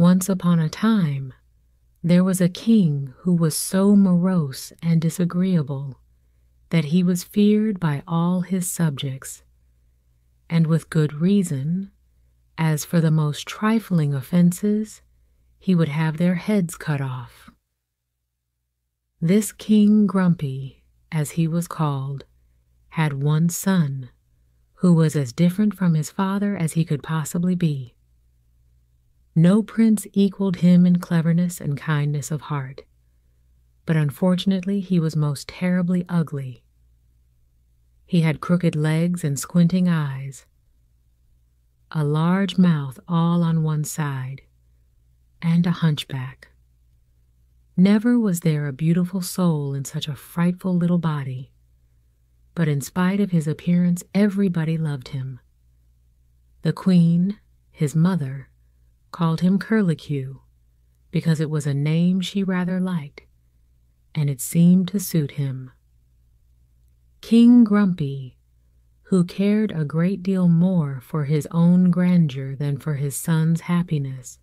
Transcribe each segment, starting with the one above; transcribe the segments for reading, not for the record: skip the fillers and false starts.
Once upon a time, there was a king who was so morose and disagreeable that he was feared by all his subjects, and with good reason, as for the most trifling offenses, he would have their heads cut off. This King Grumpy, as he was called, had one son, who was as different from his father as he could possibly be. No prince equaled him in cleverness and kindness of heart, but unfortunately he was most terribly ugly. He had crooked legs and squinting eyes, a large mouth all on one side, and a hunchback. Never was there a beautiful soul in such a frightful little body, but in spite of his appearance everybody loved him. The queen, his mother, called him Curlicue because it was a name she rather liked, and it seemed to suit him. King Grumpy, who cared a great deal more for his own grandeur than for his son's happiness,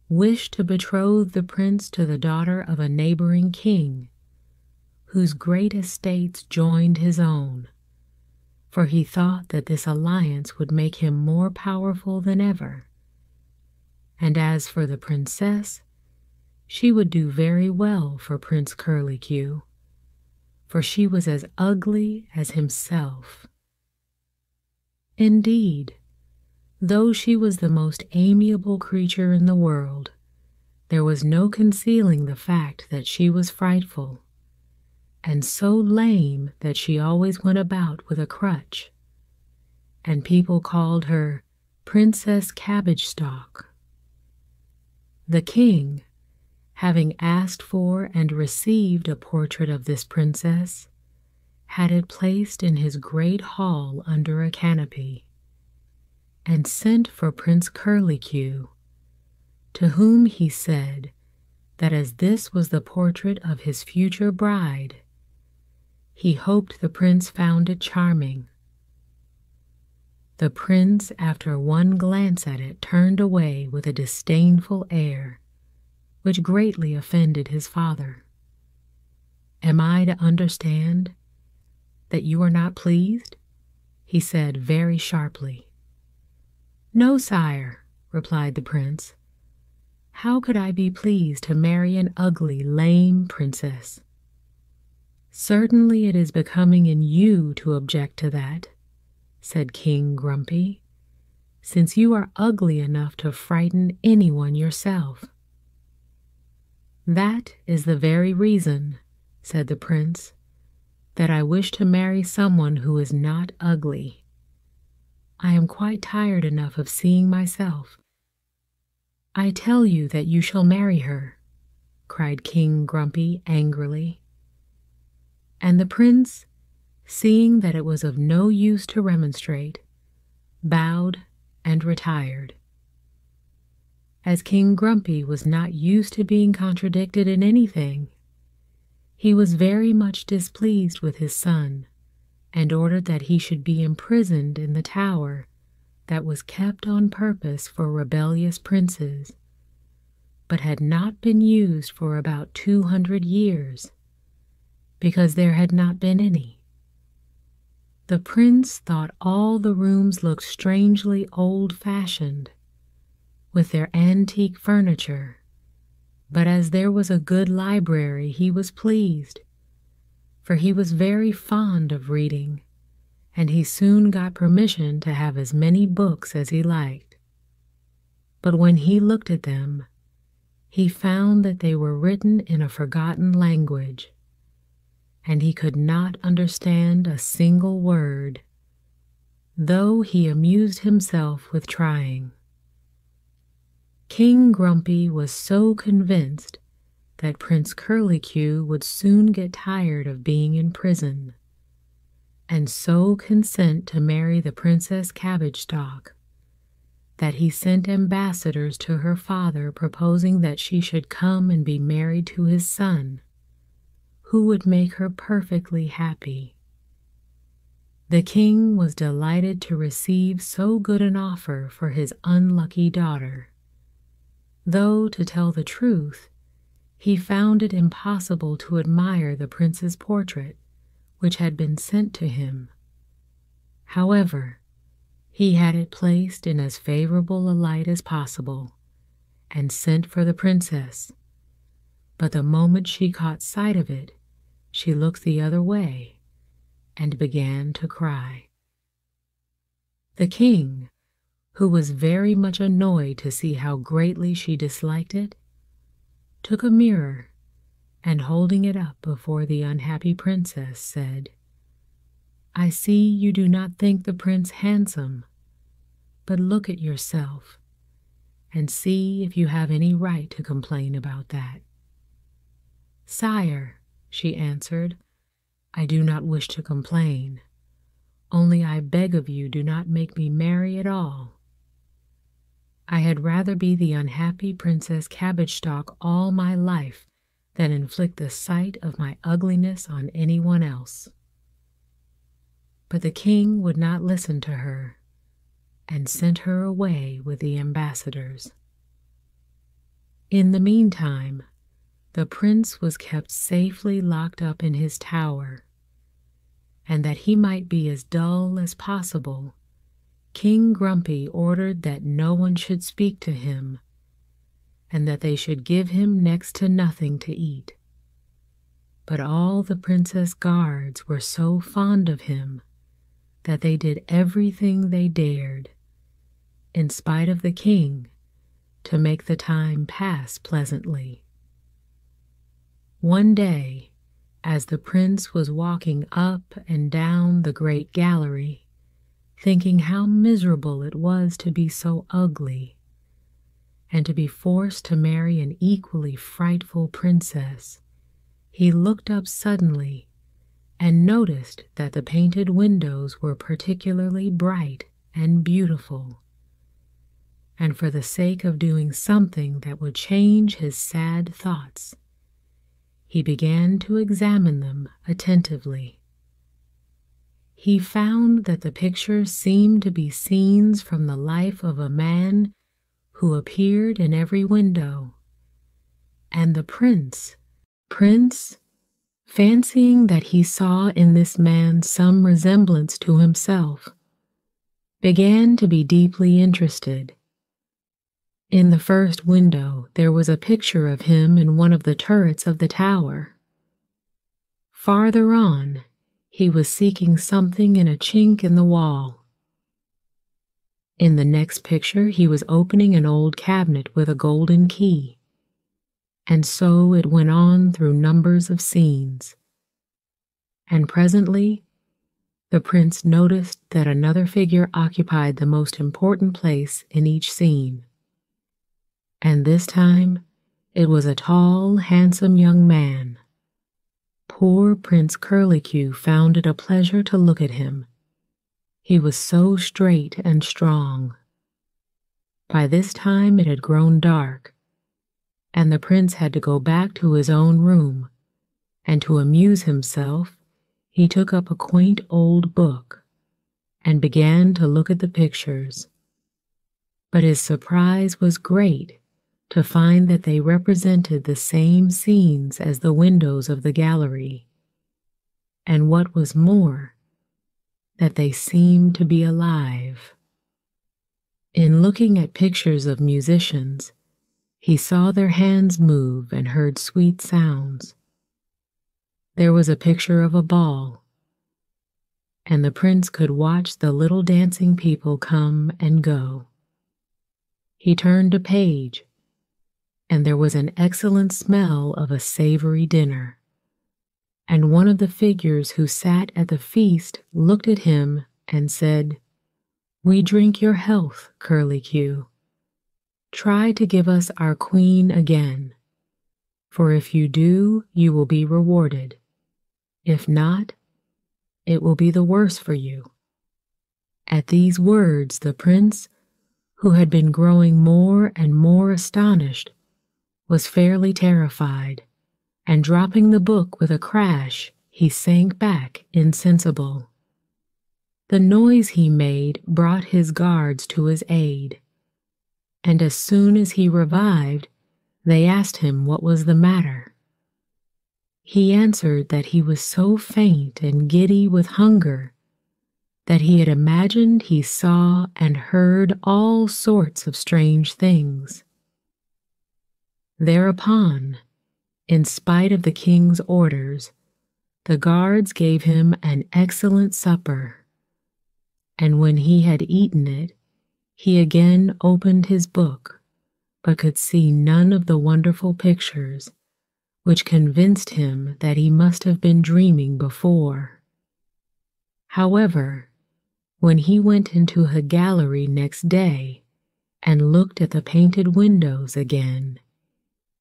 wished to betroth the prince to the daughter of a neighboring king, whose great estates joined his own, for he thought that this alliance would make him more powerful than ever. And as for the princess, she would do very well for Prince Curlicue, for she was as ugly as himself. Indeed, though she was the most amiable creature in the world, there was no concealing the fact that she was frightful, and so lame that she always went about with a crutch, and people called her Princess Cabbage Stalk. The king, having asked for and received a portrait of this princess, had it placed in his great hall under a canopy, and sent for Prince Curlicue, to whom he said that as this was the portrait of his future bride, he hoped the prince found it charming. The prince, after one glance at it, turned away with a disdainful air, which greatly offended his father. "Am I to understand that you are not pleased?" he said very sharply. "No, sire," replied the prince. "How could I be pleased to marry an ugly, lame princess?" "Certainly it is becoming in you to object to that," said King Grumpy, "since you are ugly enough to frighten anyone yourself." "That is the very reason," said the prince, "that I wish to marry someone who is not ugly. I am quite tired enough of seeing myself." "I tell you that you shall marry her," cried King Grumpy angrily. And the prince, seeing that it was of no use to remonstrate, bowed and retired. As King Grumpy was not used to being contradicted in anything, he was very much displeased with his son, and ordered that he should be imprisoned in the tower that was kept on purpose for rebellious princes, but had not been used for about 200 years, because there had not been any. The prince thought all the rooms looked strangely old-fashioned, with their antique furniture, but as there was a good library he was pleased, for he was very fond of reading, and he soon got permission to have as many books as he liked. But when he looked at them, he found that they were written in a forgotten language, and he could not understand a single word, though he amused himself with trying. King Grumpy was so convinced that Prince Curlicue would soon get tired of being in prison, and so consent to marry the Princess Cabbage Stalk, that he sent ambassadors to her father proposing that she should come and be married to his son, who would make her perfectly happy. The king was delighted to receive so good an offer for his unlucky daughter, though, to tell the truth, he found it impossible to admire the prince's portrait, which had been sent to him. However, he had it placed in as favorable a light as possible, and sent for the princess. But the moment she caught sight of it, she looked the other way and began to cry. The king, who was very much annoyed to see how greatly she disliked it, took a mirror and, holding it up before the unhappy princess, said, "I see you do not think the prince handsome, but look at yourself and see if you have any right to complain about that." "Sire," she answered, "I do not wish to complain, only I beg of you do not make me marry at all. I had rather be the unhappy Princess Cabbage Stalk all my life than inflict the sight of my ugliness on anyone else." But the king would not listen to her, and sent her away with the ambassadors. In the meantime, the prince was kept safely locked up in his tower, and that he might be as dull as possible, King Grumpy ordered that no one should speak to him, and that they should give him next to nothing to eat. But all the princess guards were so fond of him that they did everything they dared, in spite of the king, to make the time pass pleasantly. One day, as the prince was walking up and down the great gallery, thinking how miserable it was to be so ugly, and to be forced to marry an equally frightful princess, he looked up suddenly and noticed that the painted windows were particularly bright and beautiful. And for the sake of doing something that would change his sad thoughts, he began to examine them attentively. He found that the pictures seemed to be scenes from the life of a man who appeared in every window, and the prince, fancying that he saw in this man some resemblance to himself, began to be deeply interested. In the first window there was a picture of him in one of the turrets of the tower. Farther on, he was seeking something in a chink in the wall. In the next picture he was opening an old cabinet with a golden key, and so it went on through numbers of scenes. And presently the prince noticed that another figure occupied the most important place in each scene, and this time it was a tall, handsome young man. Poor Prince Curlicue found it a pleasure to look at him. He was so straight and strong. By this time it had grown dark, and the prince had to go back to his own room, and to amuse himself, he took up a quaint old book and began to look at the pictures. But his surprise was great to find that they represented the same scenes as the windows of the gallery, and what was more, that they seemed to be alive. In looking at pictures of musicians, he saw their hands move and heard sweet sounds. There was a picture of a ball, and the prince could watch the little dancing people come and go. He turned a page, and there was an excellent smell of a savory dinner, and one of the figures who sat at the feast looked at him and said, "We drink your health, Curlicue. Try to give us our queen again, for if you do, you will be rewarded. If not, it will be the worse for you." At these words the prince, who had been growing more and more astonished, was fairly terrified, and dropping the book with a crash, he sank back insensible. The noise he made brought his guards to his aid, and as soon as he revived, they asked him what was the matter. He answered that he was so faint and giddy with hunger that he had imagined he saw and heard all sorts of strange things. Thereupon, in spite of the king's orders, the guards gave him an excellent supper, and when he had eaten it, he again opened his book, but could see none of the wonderful pictures, which convinced him that he must have been dreaming before. However, when he went into a gallery next day and looked at the painted windows again,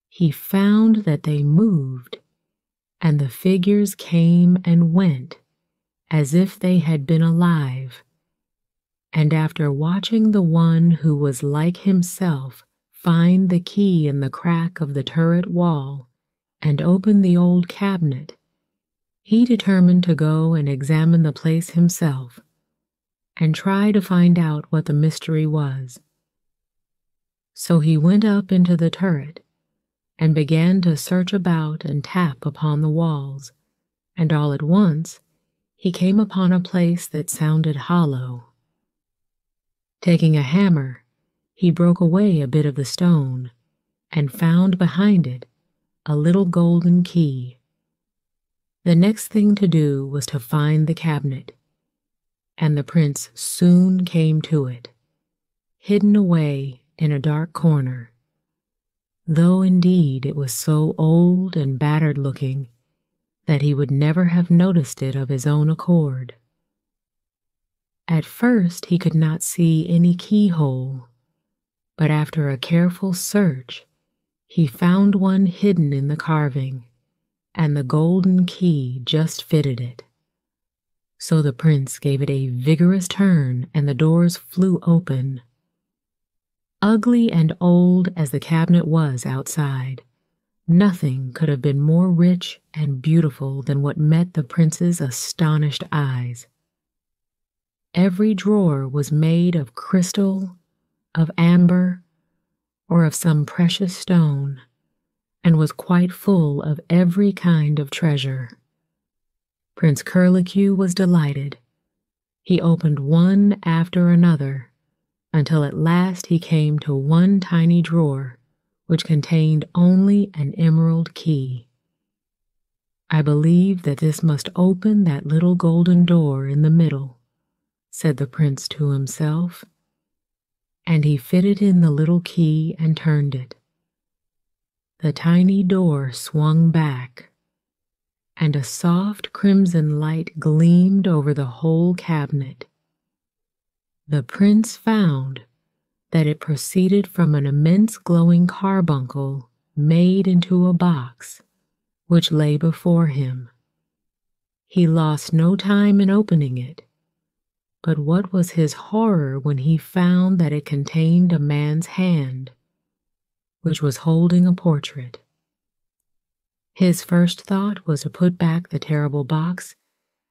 he found that they moved, and the figures came and went as if they had been alive. And after watching the one who was like himself find the key in the crack of the turret wall and open the old cabinet, he determined to go and examine the place himself and try to find out what the mystery was. So he went up into the turret and began to search about and tap upon the walls, and all at once he came upon a place that sounded hollow. Taking a hammer, he broke away a bit of the stone and found behind it a little golden key. The next thing to do was to find the cabinet, and the prince soon came to it, hidden away in a dark corner, though indeed it was so old and battered looking that he would never have noticed it of his own accord. At first he could not see any keyhole, but after a careful search he found one hidden in the carving, and the golden key just fitted it. So the prince gave it a vigorous turn, and the doors flew open. Ugly and old as the cabinet was outside, nothing could have been more rich and beautiful than what met the prince's astonished eyes. Every drawer was made of crystal, of amber, or of some precious stone, and was quite full of every kind of treasure. Prince Curlicue was delighted. He opened one after another, until at last he came to one tiny drawer which contained only an emerald key. "I believe that this must open that little golden door in the middle," said the prince to himself, and he fitted in the little key and turned it. The tiny door swung back, and a soft crimson light gleamed over the whole cabinet. The prince found that it proceeded from an immense glowing carbuncle made into a box, which lay before him. He lost no time in opening it, but what was his horror when he found that it contained a man's hand, which was holding a portrait. His first thought was to put back the terrible box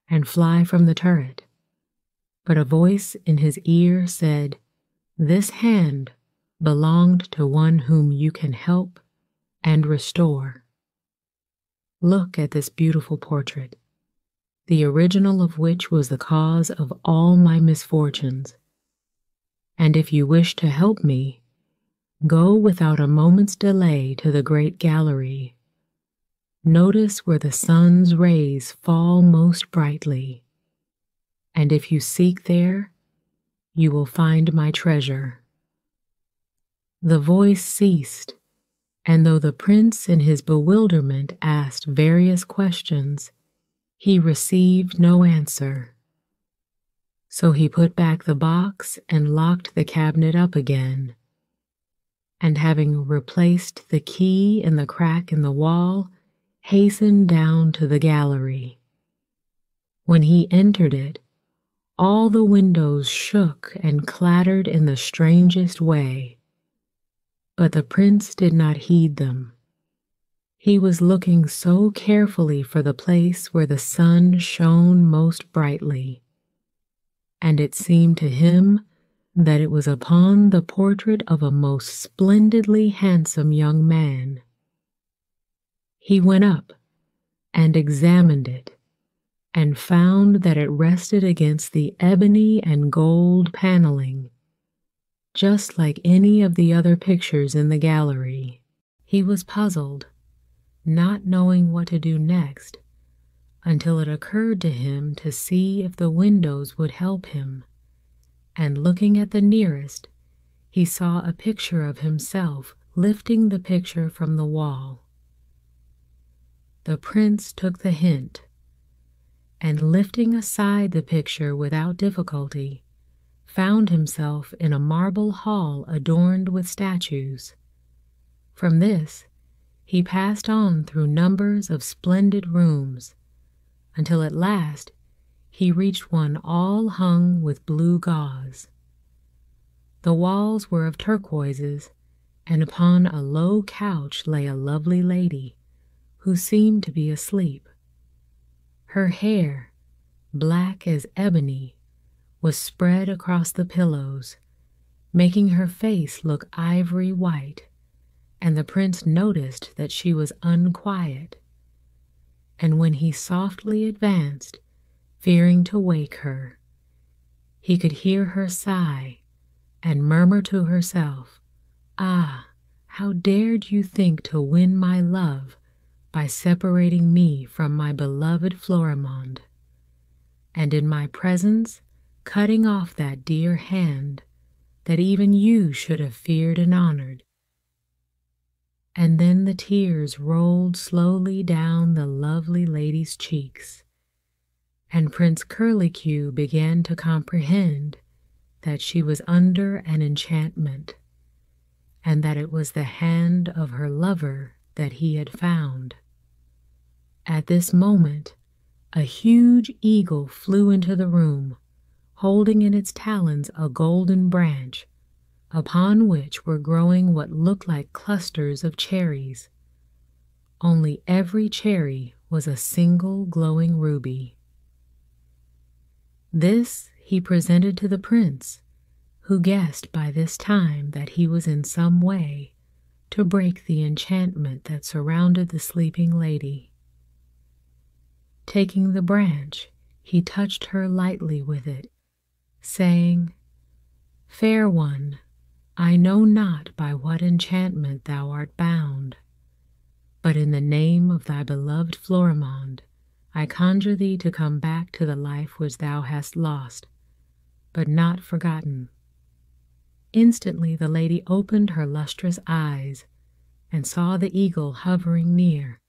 and fly from the turret, but a voice in his ear said, "This hand belonged to one whom you can help and restore. Look at this beautiful portrait, the original of which was the cause of all my misfortunes, and if you wish to help me, go without a moment's delay to the great gallery. Notice where the sun's rays fall most brightly, and if you seek there, you will find my treasure." The voice ceased, and though the prince in his bewilderment asked various questions, he received no answer. So he put back the box and locked the cabinet up again, and having replaced the key in the crack in the wall, hastened down to the gallery. When he entered it, all the windows shook and clattered in the strangest way, but the prince did not heed them. He was looking so carefully for the place where the sun shone most brightly, and it seemed to him that it was upon the portrait of a most splendidly handsome young man. He went up and examined it, and found that it rested against the ebony and gold paneling, just like any of the other pictures in the gallery. He was puzzled, not knowing what to do next, until it occurred to him to see if the windows would help him, and looking at the nearest, he saw a picture of himself lifting the picture from the wall. The prince took the hint, and lifting aside the picture without difficulty, found himself in a marble hall adorned with statues. From this, he passed on through numbers of splendid rooms, until at last he reached one all hung with blue gauze. The walls were of turquoises, and upon a low couch lay a lovely lady, who seemed to be asleep. Her hair, black as ebony, was spread across the pillows, making her face look ivory white, and the prince noticed that she was unquiet. And when he softly advanced, fearing to wake her, he could hear her sigh and murmur to herself, "Ah, how dared you think to win my love by separating me from my beloved Florimond, and in my presence cutting off that dear hand that even you should have feared and honored." And then the tears rolled slowly down the lovely lady's cheeks, and Prince Curlicue began to comprehend that she was under an enchantment, and that it was the hand of her lover that he had found. At this moment, a huge eagle flew into the room, holding in its talons a golden branch, upon which were growing what looked like clusters of cherries. Only every cherry was a single glowing ruby. This he presented to the prince, who guessed by this time that he was in some way to break the enchantment that surrounded the sleeping lady. Taking the branch, he touched her lightly with it, saying, "Fair one, I know not by what enchantment thou art bound, but in the name of thy beloved Florimond, I conjure thee to come back to the life which thou hast lost, but not forgotten." Instantly the lady opened her lustrous eyes and saw the eagle hovering near.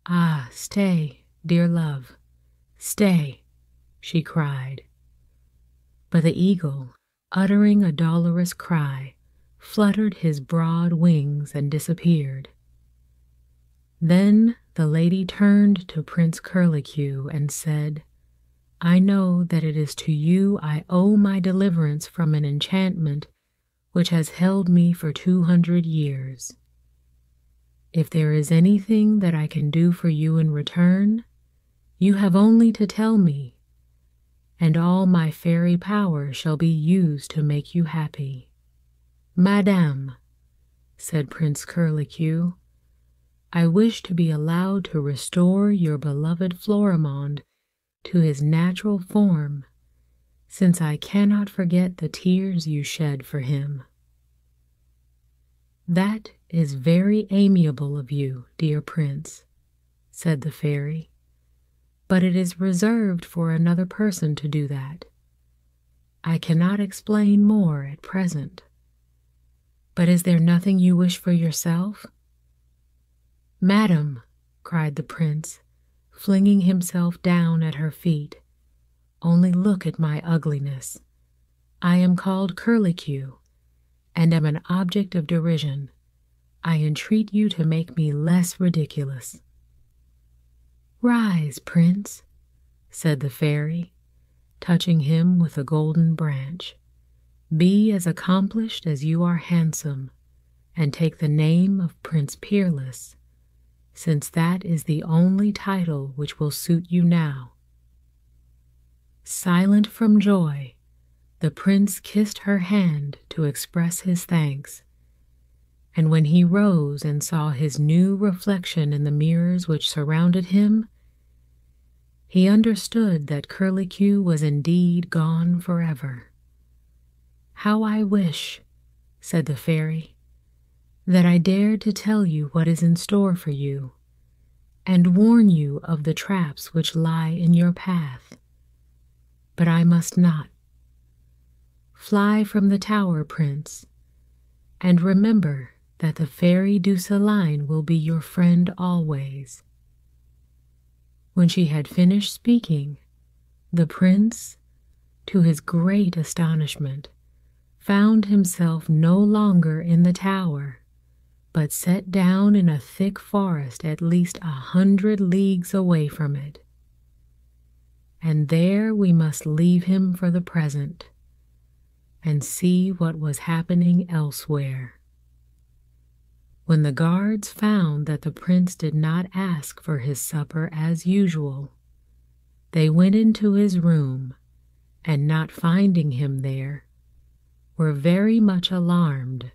"Ah, stay, dear love, stay," she cried. But the eagle, uttering a dolorous cry, fluttered his broad wings and disappeared. Then the lady turned to Prince Curlicue and said, "I know that it is to you I owe my deliverance from an enchantment which has held me for 200 years. If there is anything that I can do for you in return, you have only to tell me, and all my fairy power shall be used to make you happy." "Madame," said Prince Curlicue, "I wish to be allowed to restore your beloved Florimond to his natural form, since I cannot forget the tears you shed for him." "That is very amiable of you, dear Prince," said the fairy, "but it is reserved for another person to do that. I cannot explain more at present. But is there nothing you wish for yourself?" "Madam," cried the prince, flinging himself down at her feet, "only look at my ugliness. I am called Curlicue, and am an object of derision. I entreat you to make me less ridiculous." "Rise, Prince," said the fairy, touching him with a golden branch. "Be as accomplished as you are handsome, and take the name of Prince Peerless, since that is the only title which will suit you now." Silent from joy, The prince kissed her hand to express his thanks, and when he rose and saw his new reflection in the mirrors which surrounded him, he understood that Curlicue was indeed gone forever. "How I wish," said the fairy, "that I dared to tell you what is in store for you, and warn you of the traps which lie in your path. But I must not. Fly from the tower, Prince, and remember that the fairy Dulcinea will be your friend always." When she had finished speaking, the prince, to his great astonishment, found himself no longer in the tower, but set down in a thick forest at least 100 leagues away from it. And there we must leave him for the present, and see what was happening elsewhere. When the guards found that the prince did not ask for his supper as usual, they went into his room, and not finding him there, were very much alarmed,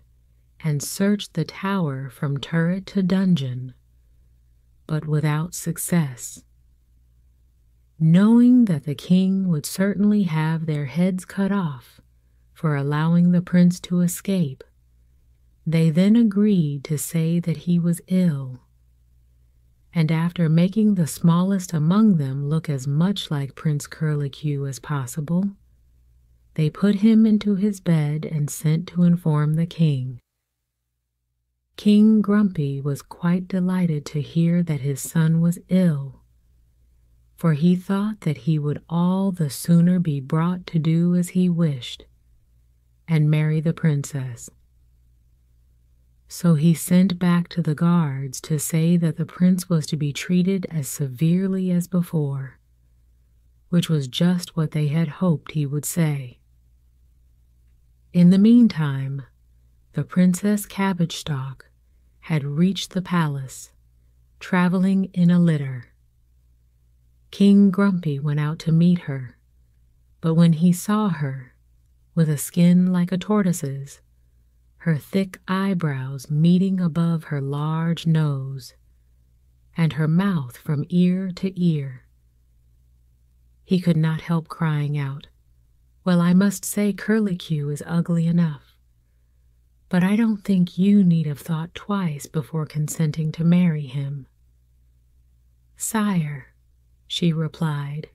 and searched the tower from turret to dungeon, but without success. Knowing that the king would certainly have their heads cut off for allowing the prince to escape, they then agreed to say that he was ill, and after making the smallest among them look as much like Prince Curlicue as possible, they put him into his bed and sent to inform the king. King Grumpy was quite delighted to hear that his son was ill, for he thought that he would all the sooner be brought to do as he wished, and marry the princess. So he sent back to the guards to say that the prince was to be treated as severely as before, which was just what they had hoped he would say. In the meantime, the Princess Cabbage Stalk had reached the palace, traveling in a litter. King Grumpy went out to meet her, but when he saw her, with a skin like a tortoise's, her thick eyebrows meeting above her large nose, and her mouth from ear to ear, he could not help crying out, "Well, I must say Curlicue is ugly enough, but I don't think you need have thought twice before consenting to marry him." "Sire," she replied,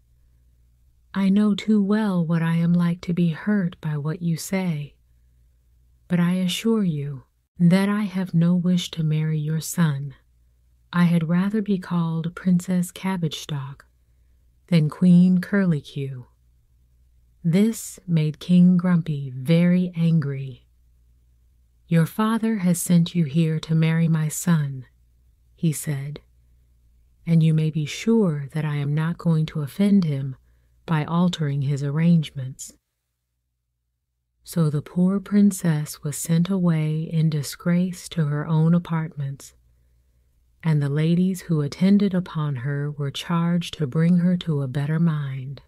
"I know too well what I am like to be hurt by what you say, but I assure you that I have no wish to marry your son. I had rather be called Princess Cabbage Stalk than Queen Curlicue." This made King Grumpy very angry. "Your father has sent you here to marry my son," he said, "and you may be sure that I am not going to offend him by altering his arrangements." So the poor princess was sent away in disgrace to her own apartments, and the ladies who attended upon her were charged to bring her to a better mind.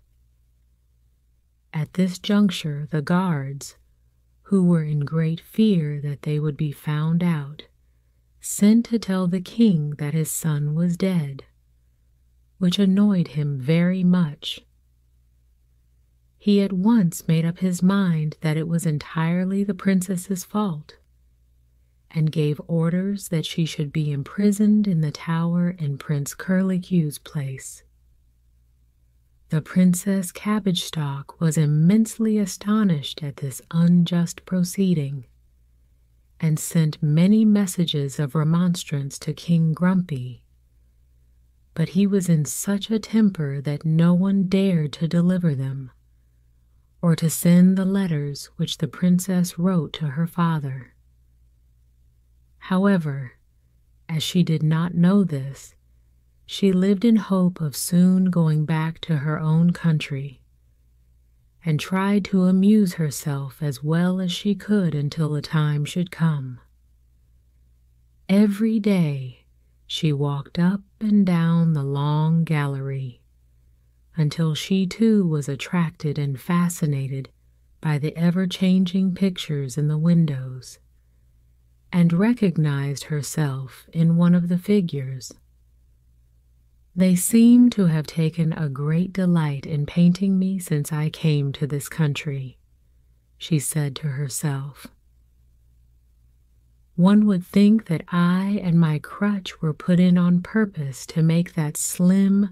At this juncture the guards, who were in great fear that they would be found out, sent to tell the king that his son was dead, which annoyed him very much. He at once made up his mind that it was entirely the princess's fault, and gave orders that she should be imprisoned in the tower in Prince Curlicue's place. The Princess Cabbage Stalk was immensely astonished at this unjust proceeding, and sent many messages of remonstrance to King Grumpy, but he was in such a temper that no one dared to deliver them, or to send the letters which the princess wrote to her father. However, as she did not know this, she lived in hope of soon going back to her own country, and tried to amuse herself as well as she could until the time should come. Every day she walked up and down the long gallery, until she too was attracted and fascinated by the ever-changing pictures in the windows, and recognized herself in one of the figures. "They seem to have taken a great delight in painting me since I came to this country," she said to herself. "One would think that I and my crutch were put in on purpose to make that slim,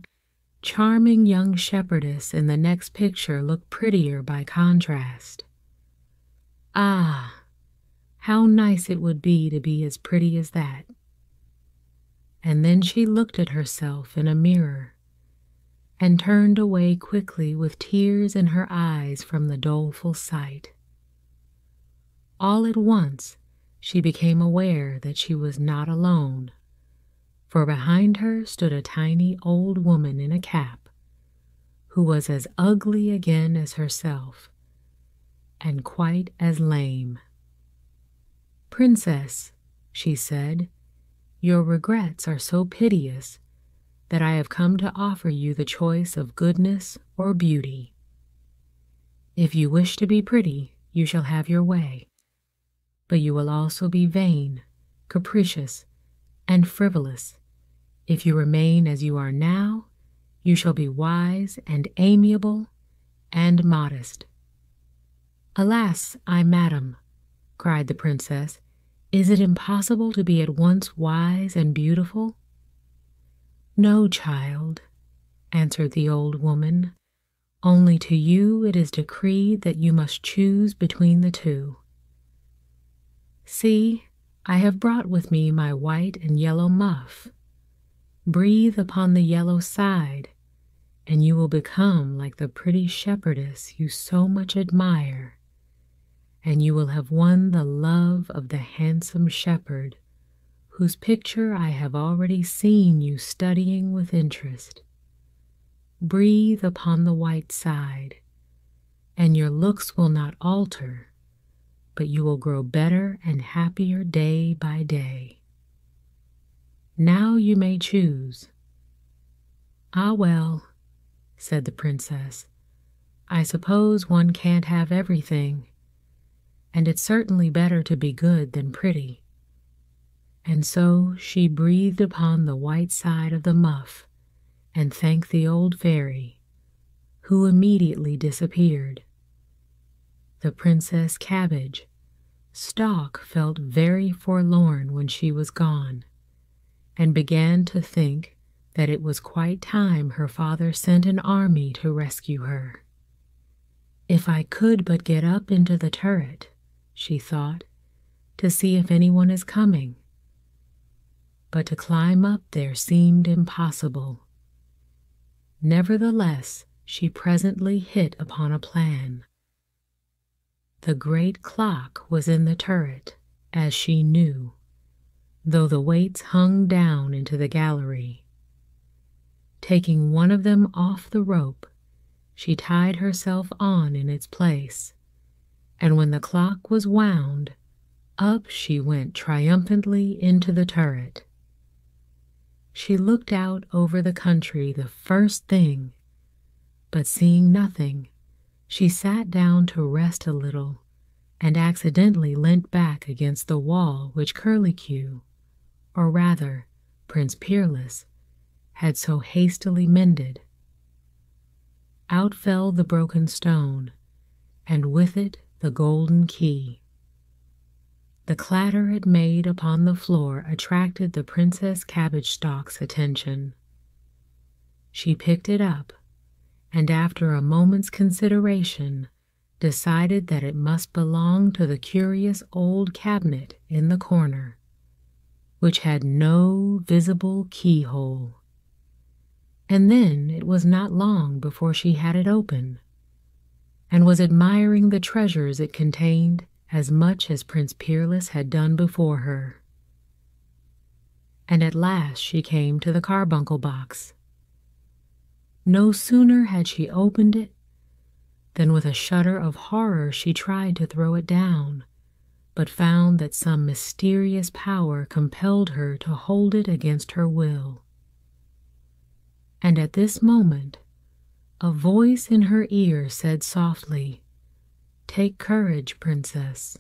charming young shepherdess in the next picture look prettier by contrast. Ah, how nice it would be to be as pretty as that." And then she looked at herself in a mirror and turned away quickly with tears in her eyes from the doleful sight. All at once she became aware that she was not alone, for behind her stood a tiny old woman in a cap, who was as ugly again as herself, and quite as lame. "Princess," she said, "your regrets are so piteous that I have come to offer you the choice of goodness or beauty. If you wish to be pretty, you shall have your way, but you will also be vain, capricious, and frivolous. If you remain as you are now, you shall be wise and amiable and modest." "Alas, madam," cried the princess, "is it impossible to be at once wise and beautiful?" "No, child," answered the old woman, "only to you it is decreed that you must choose between the two. See, I have brought with me my white and yellow muff. Breathe upon the yellow side, and you will become like the pretty shepherdess you so much admire, and you will have won the love of the handsome shepherd, whose picture I have already seen you studying with interest. Breathe upon the white side, and your looks will not alter, but you will grow better and happier day by day. Now you may choose." "Ah, well," said the princess, "I suppose one can't have everything, and it's certainly better to be good than pretty." And so she breathed upon the white side of the muff and thanked the old fairy, who immediately disappeared. The Princess Cabbage Stalk felt very forlorn when she was gone, and began to think that it was quite time her father sent an army to rescue her. "If I could but get up into the turret," she thought, "to see if anyone is coming." But to climb up there seemed impossible. Nevertheless, she presently hit upon a plan. The great clock was in the turret, as she knew, though the weights hung down into the gallery. Taking one of them off the rope, she tied herself on in its place, and when the clock was wound, up she went triumphantly into the turret. She looked out over the country the first thing, but seeing nothing, she sat down to rest a little and accidentally leant back against the wall which Curlicue, or rather Prince Peerless, had so hastily mended. Out fell the broken stone, and with it the golden key. The clatter it made upon the floor attracted the Princess Cabbage Stalk's attention. She picked it up, and after a moment's consideration, decided that it must belong to the curious old cabinet in the corner, which had no visible keyhole. And then it was not long before she had it open, and was admiring the treasures it contained as much as Prince Peerless had done before her. And at last she came to the carbuncle box. No sooner had she opened it than with a shudder of horror she tried to throw it down, but found that some mysterious power compelled her to hold it against her will. And at this moment, a voice in her ear said softly, Take courage, Princess.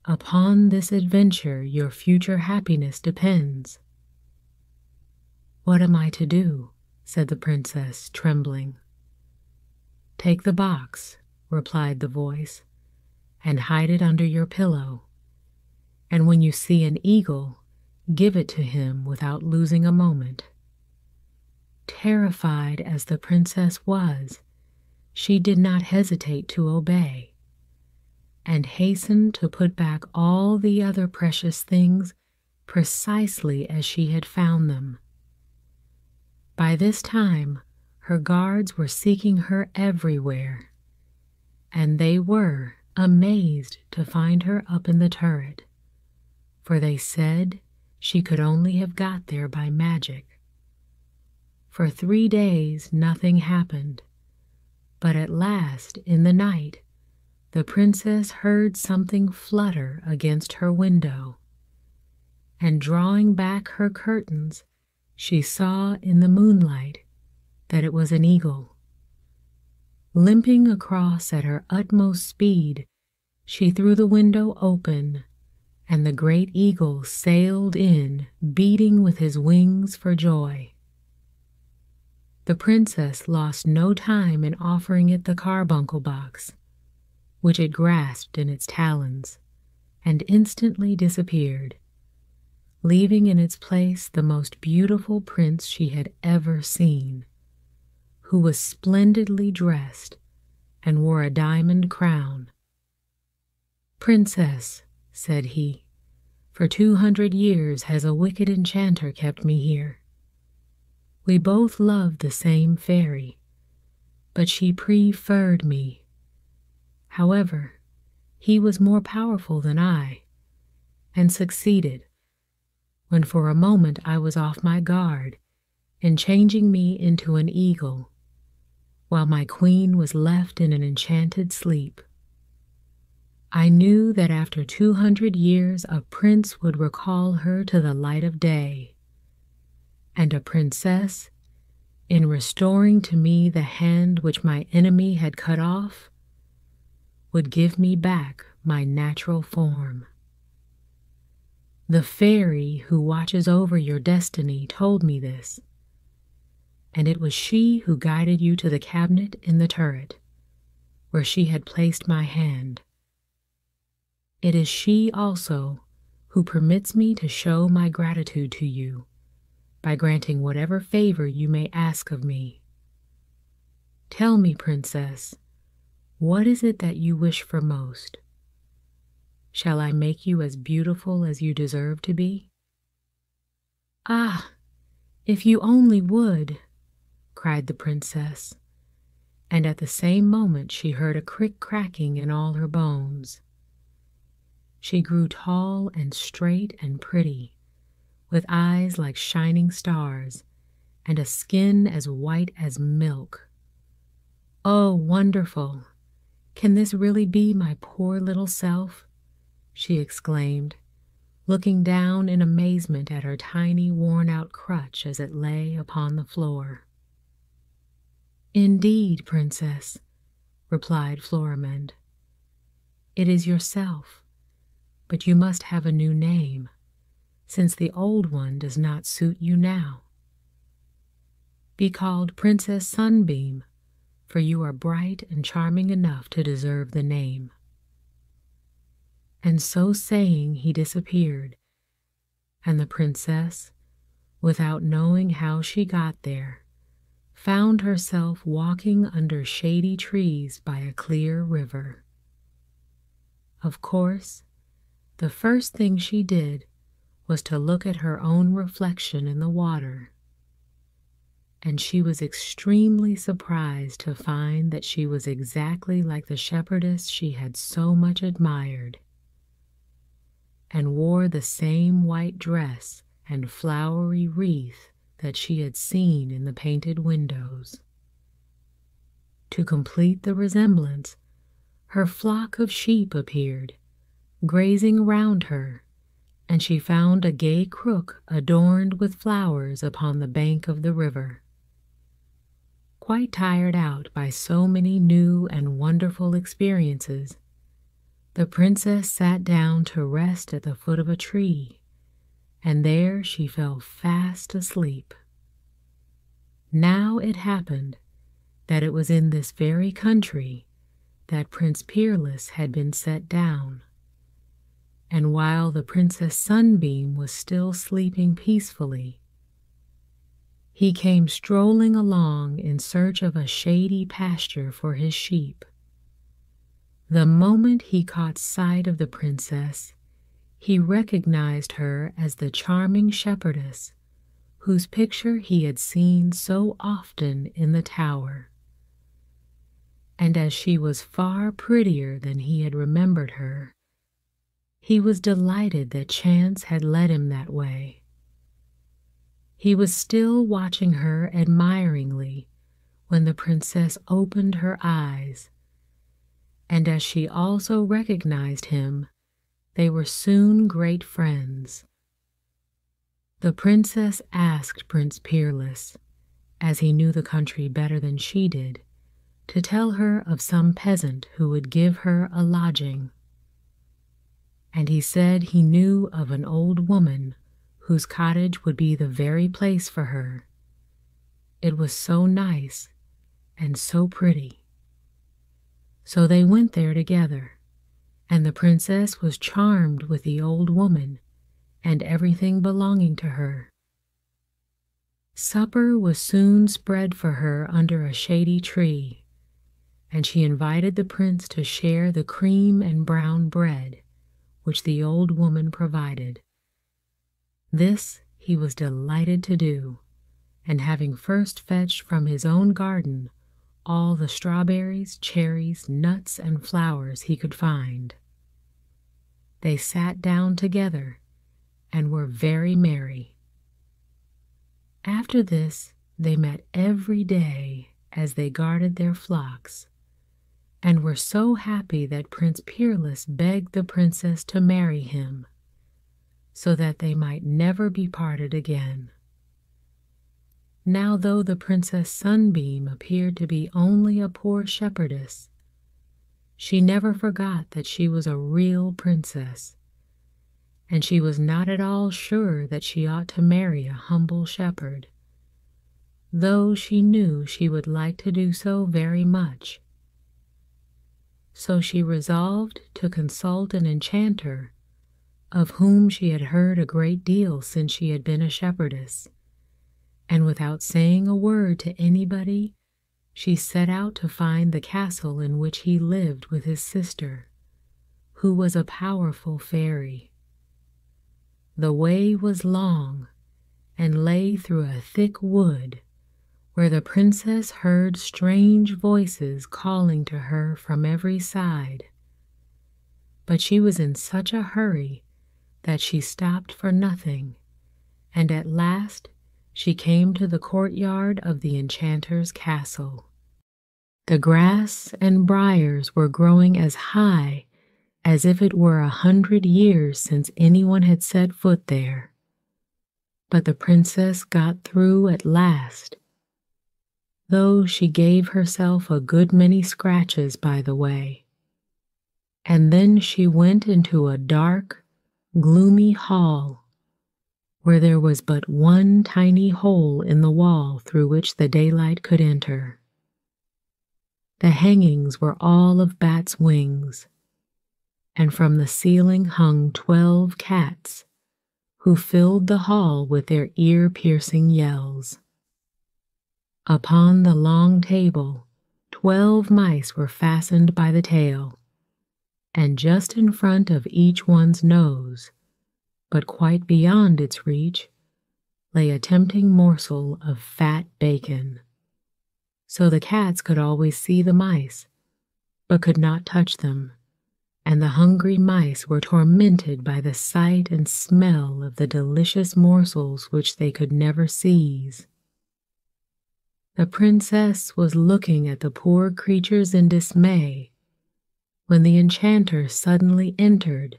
Upon this adventure your future happiness depends." "What am I to do?" said the princess, trembling. "Take the box," replied the voice, "and hide it under your pillow. And when you see an eagle, give it to him without losing a moment." Terrified as the princess was, she did not hesitate to obey, and hastened to put back all the other precious things precisely as she had found them. By this time, her guards were seeking her everywhere, and they were amazed to find her up in the turret, for they said she could only have got there by magic. For 3 days nothing happened, but at last in the night the princess heard something flutter against her window, and drawing back her curtains, she saw in the moonlight that it was an eagle. Limping across at her utmost speed, she threw the window open, and the great eagle sailed in, beating with his wings for joy. The princess lost no time in offering it the carbuncle box, which it grasped in its talons, and instantly disappeared, leaving in its place the most beautiful prince she had ever seen, who was splendidly dressed and wore a diamond crown. "Princess," said he, "for 200 years has a wicked enchanter kept me here. We both loved the same fairy, but she preferred me. However, he was more powerful than I, and succeeded, when for a moment I was off my guard, in changing me into an eagle, while my queen was left in an enchanted sleep. I knew that after 200 years a prince would recall her to the light of day, and a princess, in restoring to me the hand which my enemy had cut off, would give me back my natural form. The fairy who watches over your destiny told me this, and it was she who guided you to the cabinet in the turret, where she had placed my hand. It is she also who permits me to show my gratitude to you by granting whatever favor you may ask of me. Tell me, Princess, what is it that you wish for most? Shall I make you as beautiful as you deserve to be?" "Ah, if you only would!" cried the princess, and at the same moment she heard a crick-cracking in all her bones. She grew tall and straight and pretty, with eyes like shining stars, and a skin as white as milk. "Oh, wonderful! Can this really be my poor little self?" she exclaimed, looking down in amazement at her tiny worn-out crutch as it lay upon the floor. "Indeed, Princess," replied Florimond, "it is yourself, but you must have a new name, since the old one does not suit you now. Be called Princess Sunbeam, for you are bright and charming enough to deserve the name." And so saying, he disappeared, and the princess, without knowing how she got there, found herself walking under shady trees by a clear river. Of course, the first thing she did was to look at her own reflection in the water, and she was extremely surprised to find that she was exactly like the shepherdess she had so much admired, and wore the same white dress and flowery wreath that she had seen in the painted windows. To complete the resemblance, her flock of sheep appeared, grazing round her, and she found a gay crook adorned with flowers upon the bank of the river. Quite tired out by so many new and wonderful experiences, The princess sat down to rest at the foot of a tree, and there she fell fast asleep. Now it happened that it was in this very country that Prince Peerless had been set down, and while the Princess Sunbeam was still sleeping peacefully, he came strolling along in search of a shady pasture for his sheep. The moment he caught sight of the princess, he recognized her as the charming shepherdess whose picture he had seen so often in the tower. And as she was far prettier than he had remembered her, he was delighted that chance had led him that way. He was still watching her admiringly when the princess opened her eyes, and as she also recognized him, they were soon great friends. The princess asked Prince Peerless, as he knew the country better than she did, to tell her of some peasant who would give her a lodging. And he said he knew of an old woman whose cottage would be the very place for her. It was so nice and so pretty. So they went there together, and the princess was charmed with the old woman and everything belonging to her. Supper was soon spread for her under a shady tree, and she invited the prince to share the cream and brown bread which the old woman provided. This he was delighted to do, and having first fetched from his own garden all the strawberries, cherries, nuts, and flowers he could find, they sat down together and were very merry. After this, they met every day as they guarded their flocks, and were so happy that Prince Peerless begged the princess to marry him, so that they might never be parted again. Now, though the Princess Sunbeam appeared to be only a poor shepherdess, she never forgot that she was a real princess, and she was not at all sure that she ought to marry a humble shepherd, though she knew she would like to do so very much. So she resolved to consult an enchanter, of whom she had heard a great deal since she had been a shepherdess, and without saying a word to anybody, she set out to find the castle in which he lived with his sister, who was a powerful fairy. The way was long, and lay through a thick wood, where the princess heard strange voices calling to her from every side. But she was in such a hurry that she stopped for nothing, and at last she came to the courtyard of the enchanter's castle. The grass and briars were growing as high as if it were 100 years since anyone had set foot there. But the princess got through at last, though she gave herself a good many scratches by the way. And then she went into a dark, gloomy hall, where there was but one tiny hole in the wall through which the daylight could enter. The hangings were all of bats' wings, and from the ceiling hung 12 cats, who filled the hall with their ear-piercing yells. Upon the long table, 12 mice were fastened by the tail, and just in front of each one's nose, but quite beyond its reach, lay a tempting morsel of fat bacon. So the cats could always see the mice, but could not touch them, and the hungry mice were tormented by the sight and smell of the delicious morsels which they could never seize. The princess was looking at the poor creatures in dismay, when the enchanter suddenly entered,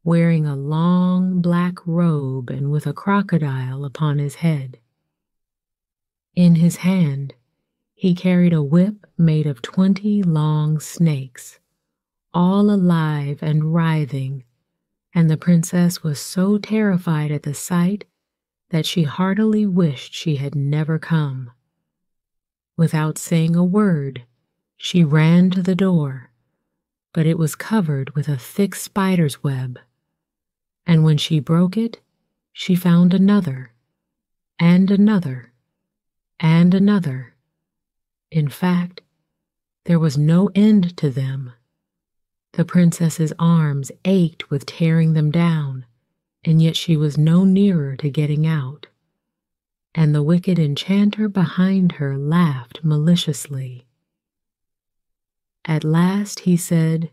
wearing a long black robe and with a crocodile upon his head. In his hand he carried a whip made of 20 long snakes, all alive and writhing, and the princess was so terrified at the sight that she heartily wished she had never come. Without saying a word, she ran to the door, but it was covered with a thick spider's web, and when she broke it, she found another, and another, and another. In fact, there was no end to them. The princess's arms ached with tearing them down, and yet she was no nearer to getting out. And the wicked enchanter behind her laughed maliciously. At last he said,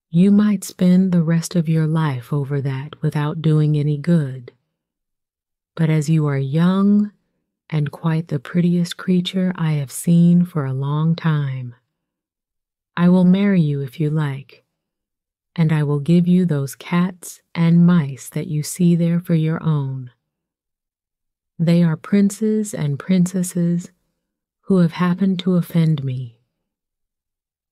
"You might spend the rest of your life over that without doing any good. But as you are young and quite the prettiest creature I have seen for a long time, I will marry you if you like, and I will give you those cats and mice that you see there for your own. They are princes and princesses who have happened to offend me.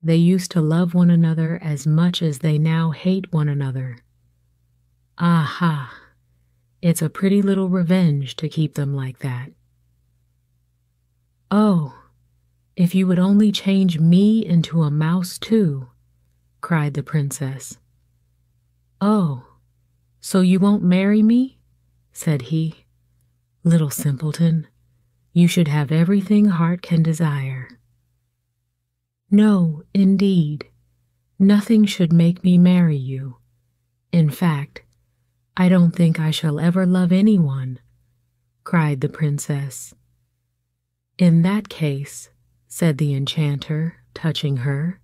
They used to love one another as much as they now hate one another. Aha! It's a pretty little revenge to keep them like that." "Oh, if you would only change me into a mouse too," cried the princess. "Oh, so you won't marry me?" said he. "Little simpleton, you should have everything heart can desire." "No, indeed, nothing should make me marry you. In fact, I don't think I shall ever love anyone," cried the princess. "In that case," said the enchanter, touching her,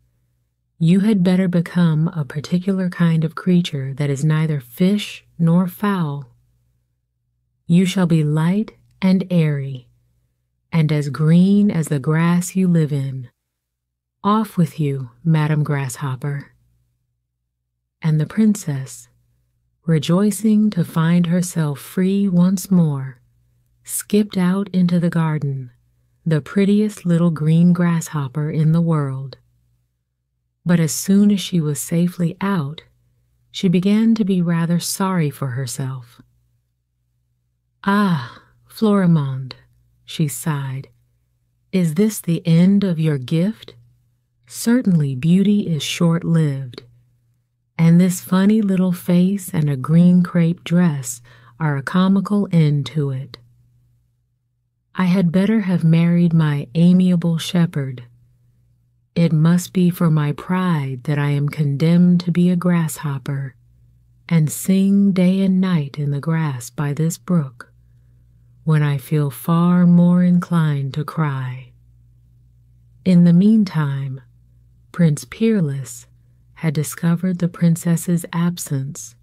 "you had better become a particular kind of creature that is neither fish nor fowl. You shall be light and airy, and as green as the grass you live in. Off with you, Madam Grasshopper." And the princess, rejoicing to find herself free once more, skipped out into the garden, the prettiest little green grasshopper in the world. But as soon as she was safely out, she began to be rather sorry for herself. "Ah, Florimond," she sighed, "is this the end of your gift? Certainly beauty is short-lived, and this funny little face and a green crepe dress are a comical end to it. I had better have married my amiable shepherd. It must be for my pride that I am condemned to be a grasshopper and sing day and night in the grass by this brook, when I feel far more inclined to cry." In the meantime, Prince Peerless had discovered the princess's absence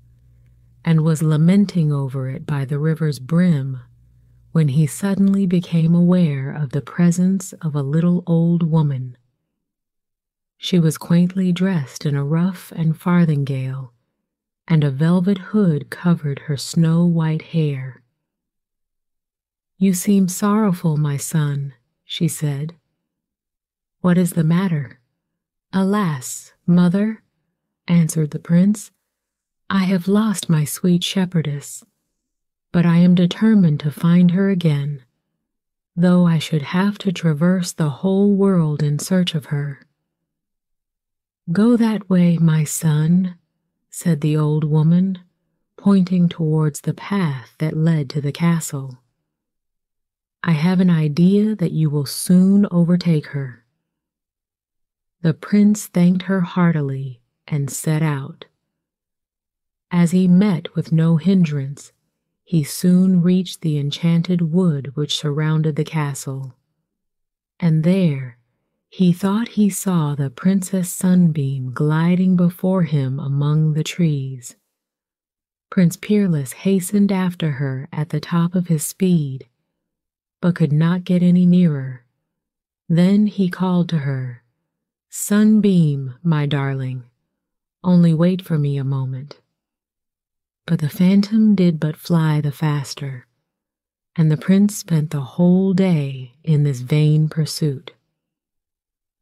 and was lamenting over it by the river's brim when he suddenly became aware of the presence of a little old woman. She was quaintly dressed in a ruff and farthingale, and a velvet hood covered her snow-white hair. "You seem sorrowful, my son," she said. "What is the matter?" "Alas, mother," answered the prince, "I have lost my sweet shepherdess, but I am determined to find her again, though I should have to traverse the whole world in search of her." "Go that way, my son," said the old woman, pointing towards the path that led to the castle. "I have an idea that you will soon overtake her." The prince thanked her heartily and set out. As he met with no hindrance, he soon reached the enchanted wood which surrounded the castle, and there he thought he saw the Princess Sunbeam gliding before him among the trees. Prince Peerless hastened after her at the top of his speed, but could not get any nearer. Then he called to her, "Sunbeam, my darling, only wait for me a moment." But the phantom did but fly the faster, and the prince spent the whole day in this vain pursuit.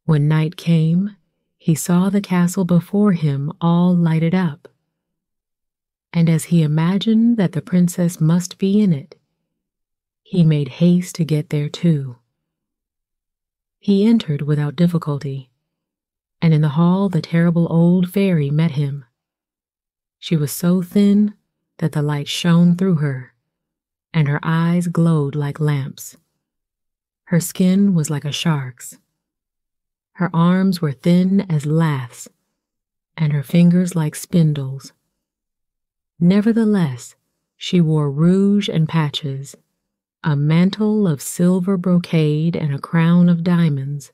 When night came, he saw the castle before him all lighted up, and as he imagined that the princess must be in it, he made haste to get there too. He entered without difficulty, and in the hall the terrible old fairy met him. She was so thin that the light shone through her, and her eyes glowed like lamps. Her skin was like a shark's. Her arms were thin as laths, and her fingers like spindles. Nevertheless, she wore rouge and patches, a mantle of silver brocade and a crown of diamonds,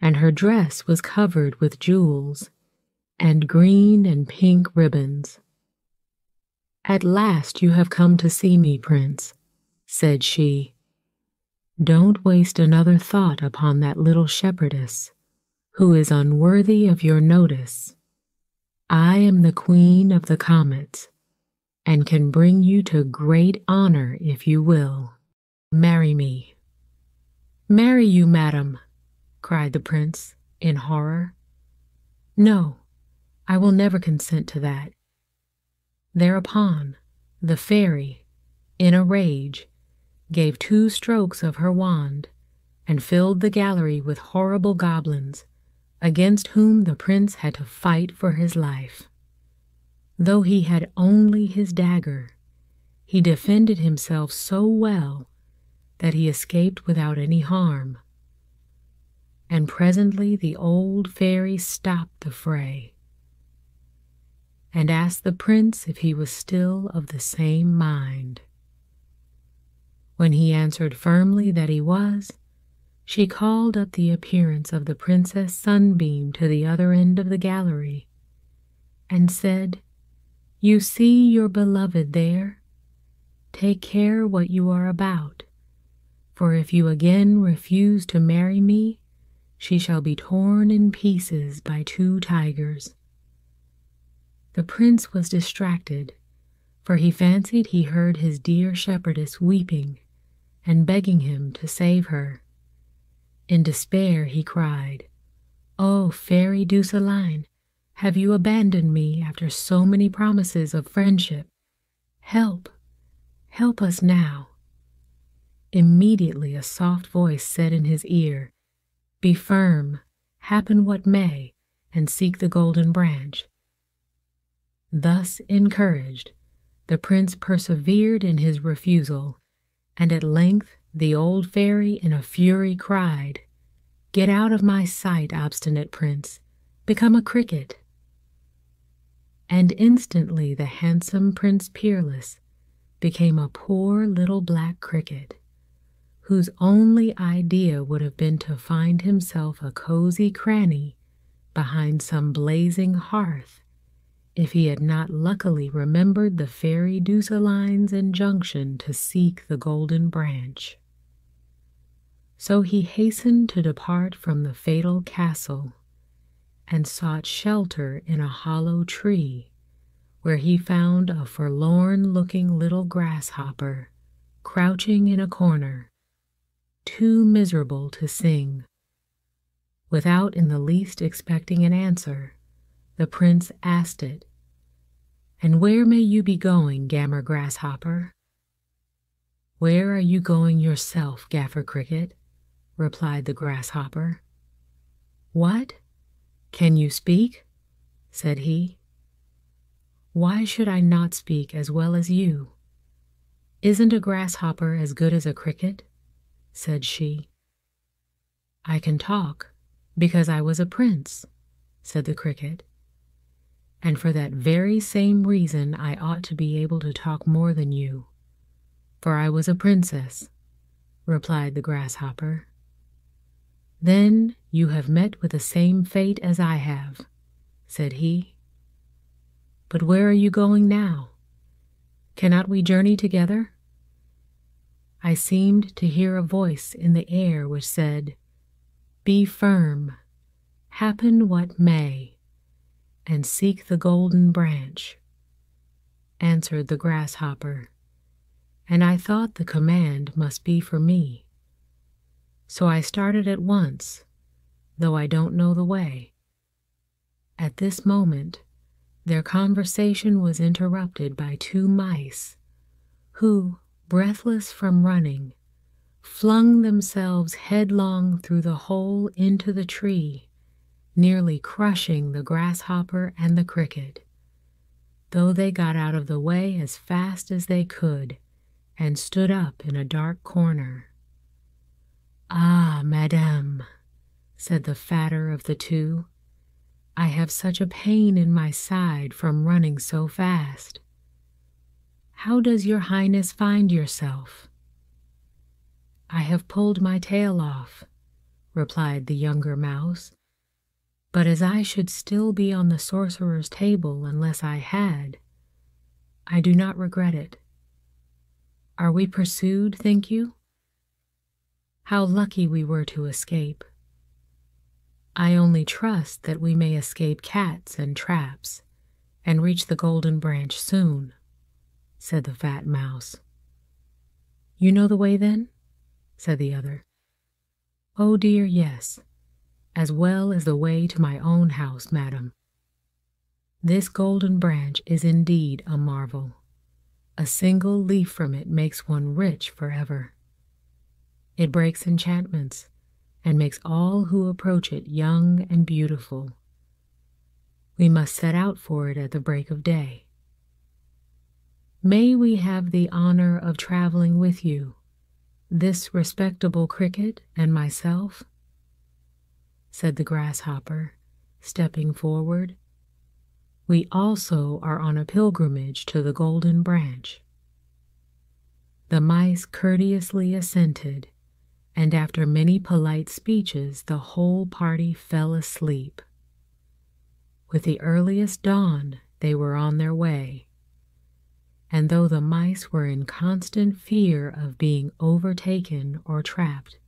and her dress was covered with jewels and green and pink ribbons. "At last you have come to see me, Prince," said she. "Don't waste another thought upon that little shepherdess, who is unworthy of your notice. I am the Queen of the Comets, and can bring you to great honor if you will. Marry me." "Marry you, madam," cried the prince in horror. "No, I will never consent to that." Thereupon, the fairy, in a rage, gave 2 strokes of her wand and filled the gallery with horrible goblins, against whom the prince had to fight for his life. Though he had only his dagger, he defended himself so well that he escaped without any harm. And presently the old fairy stopped the fray and asked the prince if he was still of the same mind. When he answered firmly that he was, she called up the appearance of the Princess Sunbeam to the other end of the gallery, and said, "You see your beloved there. Take care what you are about, for if you again refuse to marry me, she shall be torn in pieces by 2 tigers." The prince was distracted, for he fancied he heard his dear shepherdess weeping and begging him to save her. In despair he cried, "Oh, Fairy Douceline, have you abandoned me after so many promises of friendship? Help, help us now." Immediately a soft voice said in his ear, "Be firm, happen what may, and seek the golden branch." Thus encouraged, the prince persevered in his refusal, and at length the old fairy in a fury cried, "Get out of my sight, obstinate prince, become a cricket." And instantly the handsome Prince Peerless became a poor little black cricket, whose only idea would have been to find himself a cozy cranny behind some blazing hearth, if he had not luckily remembered the Fairy Douceline's injunction to seek the golden branch. So he hastened to depart from the fatal castle, and sought shelter in a hollow tree, where he found a forlorn-looking little grasshopper crouching in a corner, too miserable to sing. Without in the least expecting an answer, the prince asked it, "And where may you be going, Gammer Grasshopper?" "Where are you going yourself, Gaffer Cricket?" replied the grasshopper. "What? Can you speak?" said he. "Why should I not speak as well as you? Isn't a grasshopper as good as a cricket?" said she. "I can talk because I was a prince," said the cricket. "And for that very same reason I ought to be able to talk more than you, for I was a princess," replied the grasshopper. "Then you have met with the same fate as I have," said he. "But where are you going now? Cannot we journey together?" I seemed to hear a voice in the air which said, "Be firm, happen what may, and seek the golden branch," answered the grasshopper, and I thought the command must be for me. So I started at once, though I don't know the way. At this moment, their conversation was interrupted by two mice who, breathless from running, flung themselves headlong through the hole into the tree, nearly crushing the grasshopper and the cricket, though they got out of the way as fast as they could and stood up in a dark corner. "Ah, madame," said the fatter of the two, "I have such a pain in my side from running so fast. How does your highness find yourself?" "I have pulled my tail off," replied the younger mouse, "but as I should still be on the sorcerer's table unless I had, I do not regret it. Are we pursued, think you? How lucky we were to escape. I only trust that we may escape cats and traps and reach the golden branch soon," said the fat mouse. "You know the way then?" said the other. "Oh dear, yes, as well as the way to my own house, madam. This golden branch is indeed a marvel. A single leaf from it makes one rich forever. It breaks enchantments and makes all who approach it young and beautiful. We must set out for it at the break of day. May we have the honor of traveling with you, this respectable cricket and myself?" said the grasshopper, stepping forward. "We also are on a pilgrimage to the golden branch." The mice courteously assented, and after many polite speeches the whole party fell asleep. With the earliest dawn they were on their way, and though the mice were in constant fear of being overtaken or trapped,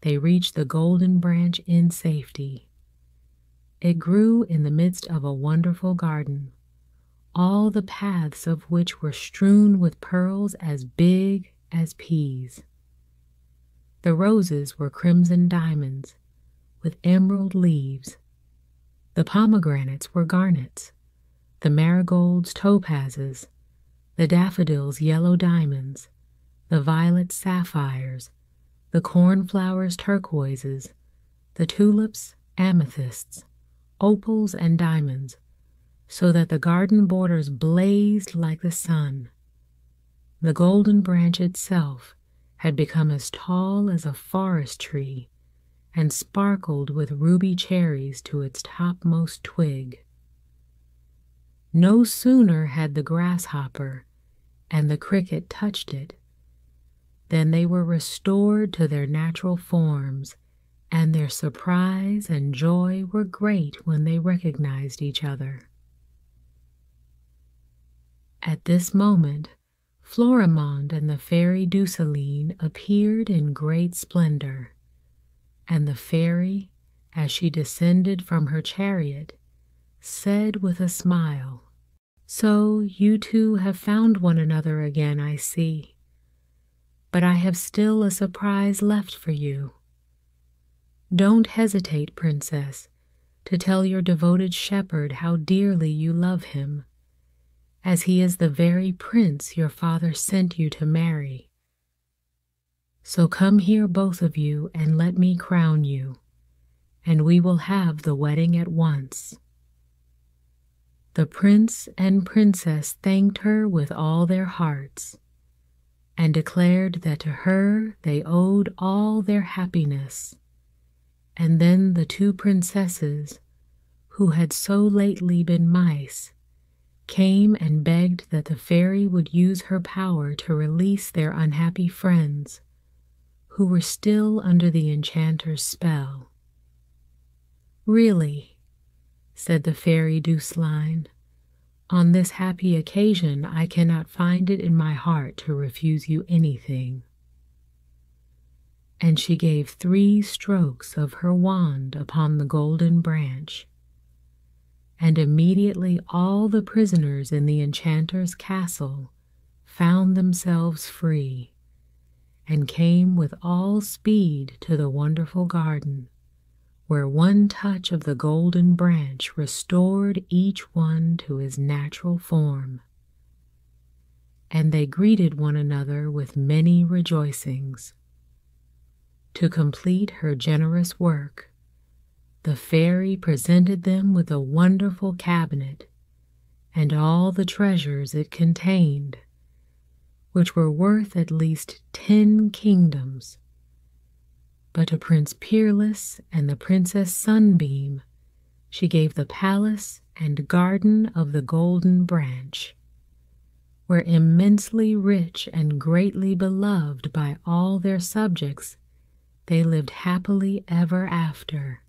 they reached the golden branch in safety. It grew in the midst of a wonderful garden, all the paths of which were strewn with pearls as big as peas. The roses were crimson diamonds with emerald leaves. The pomegranates were garnets, the marigolds topazes, the daffodils yellow diamonds, the violets sapphires, the cornflowers turquoises, the tulips amethysts, opals and diamonds, so that the garden borders blazed like the sun. The golden branch itself had become as tall as a forest tree and sparkled with ruby cherries to its topmost twig. No sooner had the grasshopper and the cricket touched it than they were restored to their natural forms, and their surprise and joy were great when they recognized each other. At this moment, Florimond and the fairy Dusseline appeared in great splendor, and the fairy, as she descended from her chariot, said with a smile, "So you two have found one another again, I see. But I have still a surprise left for you. Don't hesitate, Princess, to tell your devoted shepherd how dearly you love him, as he is the very prince your father sent you to marry. So come here, both of you, and let me crown you, and we will have the wedding at once." The prince and princess thanked her with all their hearts, and declared that to her they owed all their happiness. And then the two princesses, who had so lately been mice, came and begged that the fairy would use her power to release their unhappy friends, who were still under the enchanter's spell. "Really," said the fairy Dusseline, "on this happy occasion I cannot find it in my heart to refuse you anything." And she gave 3 strokes of her wand upon the golden branch, and immediately all the prisoners in the enchanter's castle found themselves free, and came with all speed to the wonderful garden, where one touch of the golden branch restored each one to his natural form. And they greeted one another with many rejoicings. To complete her generous work, the fairy presented them with a wonderful cabinet and all the treasures it contained, which were worth at least 10 kingdoms. But to Prince Peerless and the Princess Sunbeam she gave the palace and garden of the Golden Branch, where immensely rich and greatly beloved by all their subjects, they lived happily ever after.